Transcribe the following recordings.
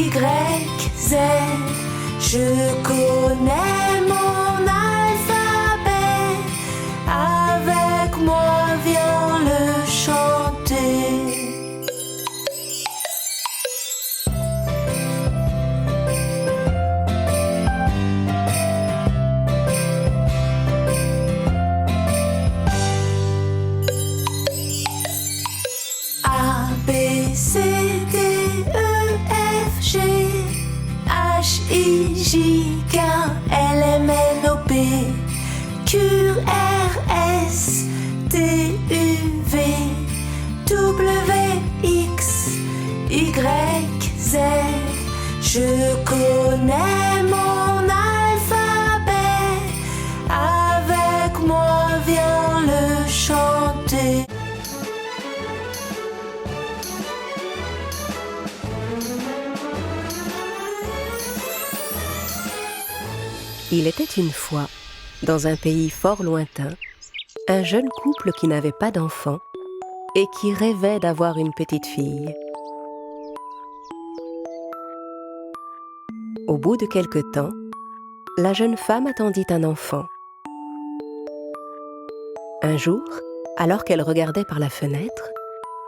Y, Z. Je connais mon alphabet. Avec moi, viens le chanter. A, B, C, D, E, F, G, H, I, J, K, L, M, N, O, P, Q, R, S, T, U, V, W, X, Y, Z. Je connais mon alphabet. Avec moi, viens le chanter. Il était une fois, dans un pays fort lointain, un jeune couple qui n'avait pas d'enfant et qui rêvait d'avoir une petite fille. Au bout de quelque temps, la jeune femme attendit un enfant. Un jour, alors qu'elle regardait par la fenêtre,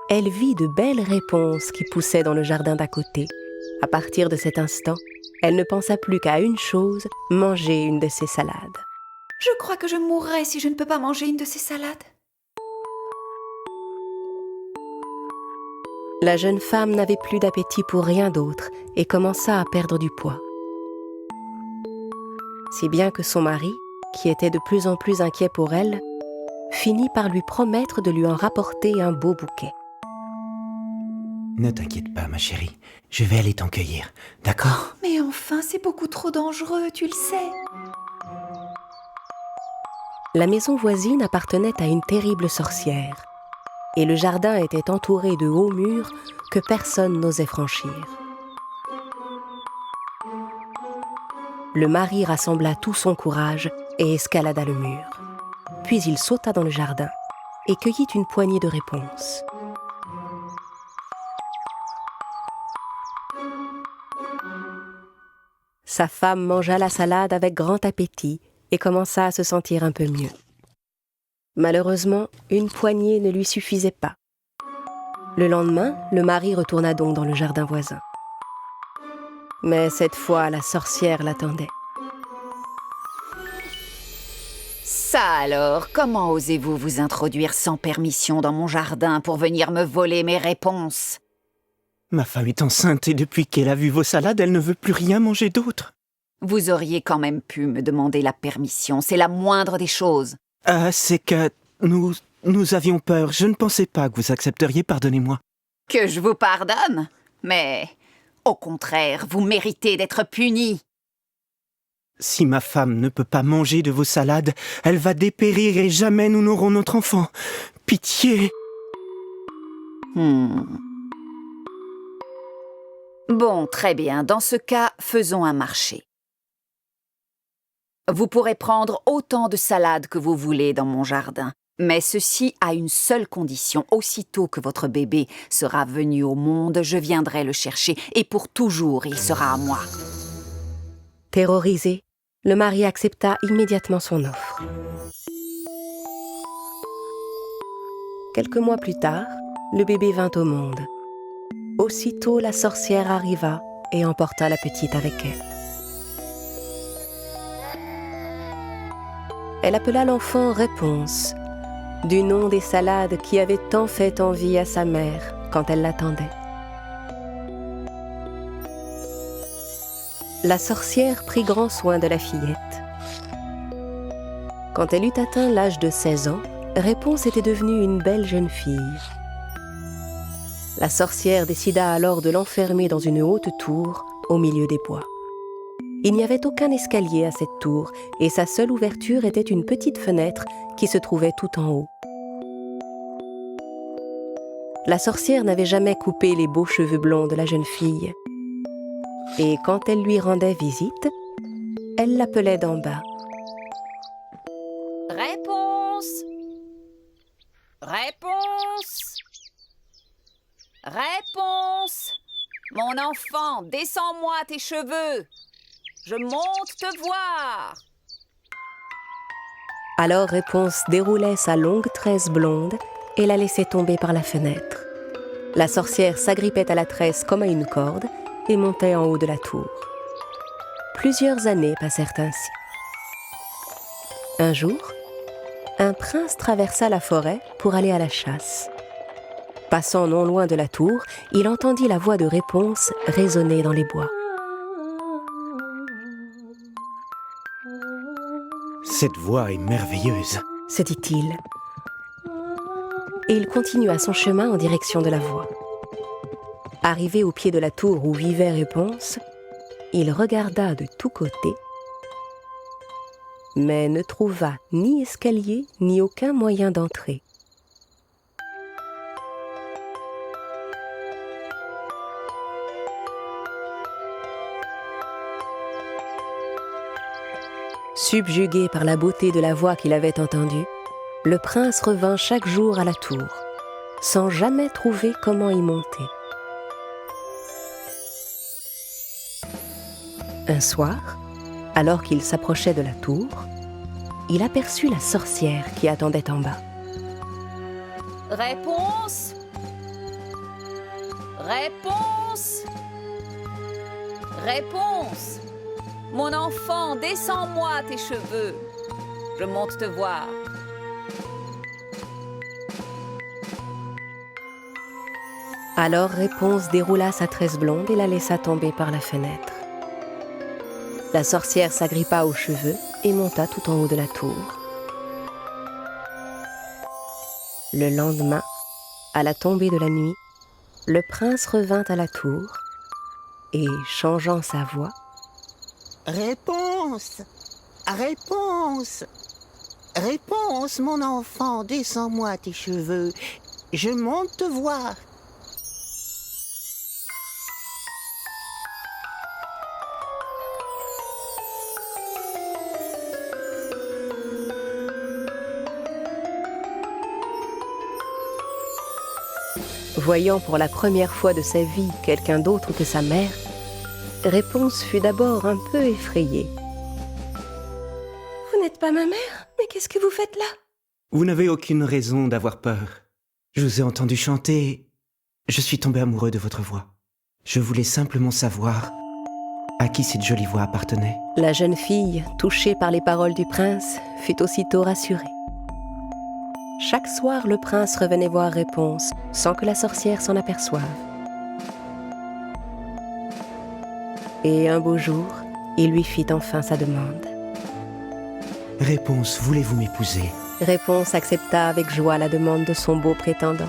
elle vit de belles réponses qui poussaient dans le jardin d'à côté. À partir de cet instant, elle ne pensa plus qu'à une chose, manger une de ces salades. Je crois que je mourrai si je ne peux pas manger une de ces salades. La jeune femme n'avait plus d'appétit pour rien d'autre et commença à perdre du poids. Si bien que son mari, qui était de plus en plus inquiet pour elle, finit par lui promettre de lui en rapporter un beau bouquet. Ne t'inquiète pas, ma chérie. Je vais aller t'en cueillir, d'accord ? Mais enfin, c'est beaucoup trop dangereux, tu le sais. La maison voisine appartenait à une terrible sorcière, et le jardin était entouré de hauts murs que personne n'osait franchir. Le mari rassembla tout son courage et escalada le mur. Puis il sauta dans le jardin et cueillit une poignée de réponses. Sa femme mangea la salade avec grand appétit et commença à se sentir un peu mieux. Malheureusement, une poignée ne lui suffisait pas. Le lendemain, le mari retourna donc dans le jardin voisin. Mais cette fois, la sorcière l'attendait. Ça alors, comment osez-vous vous introduire sans permission dans mon jardin pour venir me voler mes réponses ? Ma femme est enceinte et depuis qu'elle a vu vos salades, elle ne veut plus rien manger d'autre. Vous auriez quand même pu me demander la permission, c'est la moindre des choses. C'est que nous avions peur. Je ne pensais pas que vous accepteriez, pardonnez-moi. Que je vous pardonne ? Mais, au contraire, vous méritez d'être puni. Si ma femme ne peut pas manger de vos salades, elle va dépérir et jamais nous n'aurons notre enfant. Pitié ! Bon, très bien. Dans ce cas, faisons un marché. Vous pourrez prendre autant de salades que vous voulez dans mon jardin, mais ceci à une seule condition. Aussitôt que votre bébé sera venu au monde, je viendrai le chercher et pour toujours, il sera à moi. Terrorisé, le mari accepta immédiatement son offre. Quelques mois plus tard, le bébé vint au monde. Aussitôt, la sorcière arriva et emporta la petite avec elle. Elle appela l'enfant Réponse, du nom des salades qui avaient tant fait envie à sa mère quand elle l'attendait. La sorcière prit grand soin de la fillette. Quand elle eut atteint l'âge de 16 ans, Réponse était devenue une belle jeune fille. La sorcière décida alors de l'enfermer dans une haute tour au milieu des bois. Il n'y avait aucun escalier à cette tour et sa seule ouverture était une petite fenêtre qui se trouvait tout en haut. La sorcière n'avait jamais coupé les beaux cheveux blonds de la jeune fille. Et quand elle lui rendait visite, elle l'appelait d'en bas. Réponse ! Réponse ! Réponse ! Mon enfant, enfant, descends-moi tes cheveux. Je monte te voir. » Alors Réponse déroulait sa longue tresse blonde et la laissait tomber par la fenêtre. La sorcière s'agrippait à la tresse comme à une corde et montait en haut de la tour. Plusieurs années passèrent ainsi. Un jour, un prince traversa la forêt pour aller à la chasse. Passant non loin de la tour, il entendit la voix de Réponse résonner dans les bois. Cette voix est merveilleuse. Se dit-il. Et il continua son chemin en direction de la voix. Arrivé au pied de la tour où vivait Réponse, il regarda de tous côtés, mais ne trouva ni escalier ni aucun moyen d'entrer. Subjugué par la beauté de la voix qu'il avait entendue, le prince revint chaque jour à la tour, sans jamais trouver comment y monter. Un soir, alors qu'il s'approchait de la tour, il aperçut la sorcière qui attendait en bas. « Réponse! Réponse! Réponse! Mon enfant, descends-moi tes cheveux. Je monte te voir. » Alors Réponse déroula sa tresse blonde et la laissa tomber par la fenêtre. La sorcière s'agrippa aux cheveux et monta tout en haut de la tour. Le lendemain, à la tombée de la nuit, le prince revint à la tour et, changeant sa voix, « Réponse! Réponse! Réponse, mon enfant, descends-moi tes cheveux. Je monte te voir. » Voyant pour la première fois de sa vie quelqu'un d'autre que sa mère, Réponse fut d'abord un peu effrayée. « Vous n'êtes pas ma mère? Mais qu'est-ce que vous faites là ?» Vous n'avez aucune raison d'avoir peur. Je vous ai entendu chanter. Je suis tombé amoureux de votre voix. Je voulais simplement savoir à qui cette jolie voix appartenait. La jeune fille, touchée par les paroles du prince, fut aussitôt rassurée. Chaque soir, le prince revenait voir Réponse, sans que la sorcière s'en aperçoive. Et un beau jour, il lui fit enfin sa demande. Réponse, voulez-vous m'épouser? Réponse accepta avec joie la demande de son beau prétendant.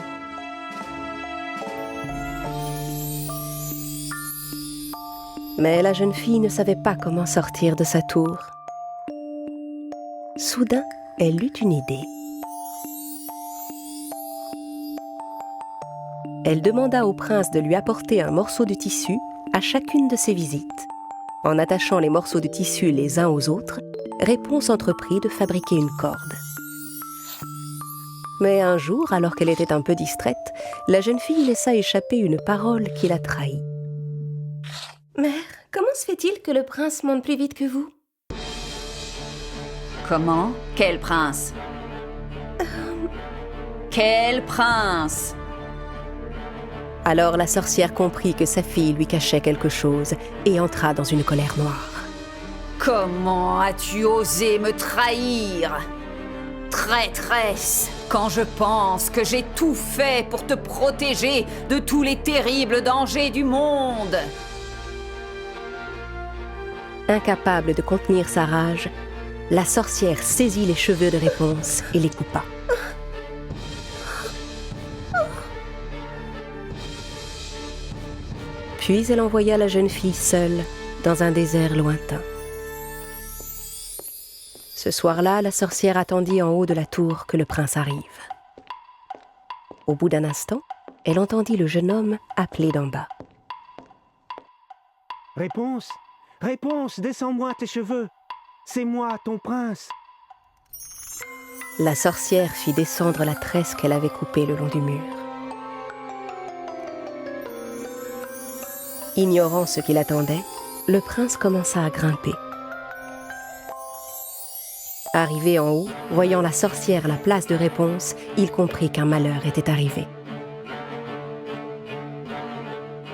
Mais la jeune fille ne savait pas comment sortir de sa tour. Soudain, elle eut une idée. Elle demanda au prince de lui apporter un morceau de tissu à chacune de ses visites. En attachant les morceaux de tissu les uns aux autres, Réponse entreprit de fabriquer une corde. Mais un jour, alors qu'elle était un peu distraite, la jeune fille laissa échapper une parole qui la trahit. « Mère, comment se fait-il que le prince monte plus vite que vous ?»« Comment? Quel prince? Quel prince? » Alors la sorcière comprit que sa fille lui cachait quelque chose et entra dans une colère noire. « Comment as-tu osé me trahir? Traîtresse, quand je pense que j'ai tout fait pour te protéger de tous les terribles dangers du monde !» Incapable de contenir sa rage, la sorcière saisit les cheveux de Réponse et les coupa. Puis elle envoya la jeune fille seule dans un désert lointain. Ce soir-là, la sorcière attendit en haut de la tour que le prince arrive. Au bout d'un instant, elle entendit le jeune homme appeler d'en bas. « Réponse! Réponse, descends-moi tes cheveux! C'est moi, ton prince !» La sorcière fit descendre la tresse qu'elle avait coupée le long du mur. Ignorant ce qui l'attendait, le prince commença à grimper. Arrivé en haut, voyant la sorcière à la place de Réponse, il comprit qu'un malheur était arrivé.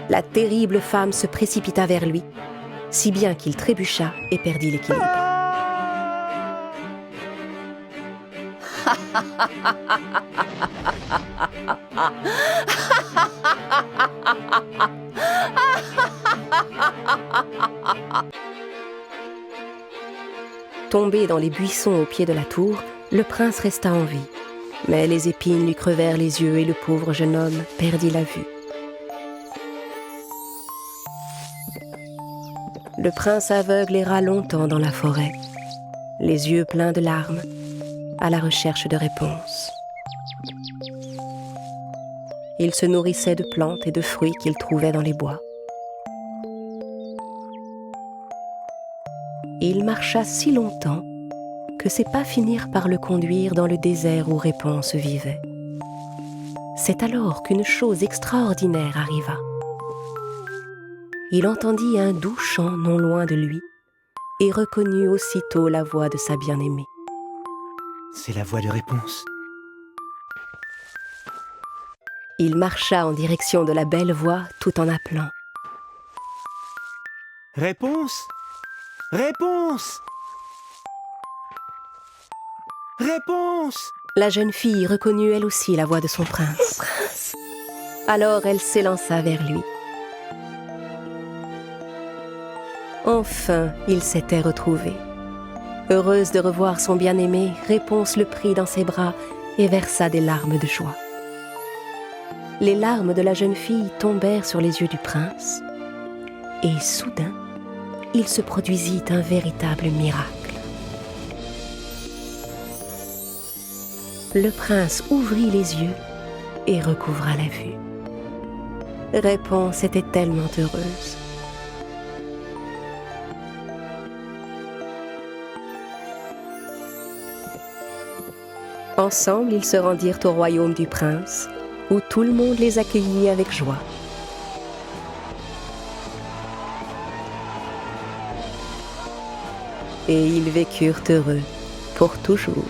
La terrible femme se précipita vers lui, si bien qu'il trébucha et perdit l'équilibre. Tombé dans les buissons au pied de la tour, le prince resta en vie. Mais les épines lui crevèrent les yeux et le pauvre jeune homme perdit la vue. Le prince aveugle erra longtemps dans la forêt, les yeux pleins de larmes, à la recherche de réponses. Il se nourrissait de plantes et de fruits qu'il trouvait dans les bois. Il marcha si longtemps que ses pas finirent par le conduire dans le désert où Réponse vivait. C'est alors qu'une chose extraordinaire arriva. Il entendit un doux chant non loin de lui et reconnut aussitôt la voix de sa bien-aimée. C'est la voix de Réponse. Il marcha en direction de la belle voix tout en appelant. Réponse! Réponse! Réponse! La jeune fille reconnut elle aussi la voix de son prince. Alors elle s'élança vers lui. Enfin, ils s'étaient retrouvés. Heureuse de revoir son bien-aimé, Réponse le prit dans ses bras et versa des larmes de joie. Les larmes de la jeune fille tombèrent sur les yeux du prince, et soudain, il se produisit un véritable miracle. Le prince ouvrit les yeux et recouvra la vue. Réponse était tellement heureuse. Ensemble, ils se rendirent au royaume du prince, où tout le monde les accueillit avec joie. Et ils vécurent heureux pour toujours.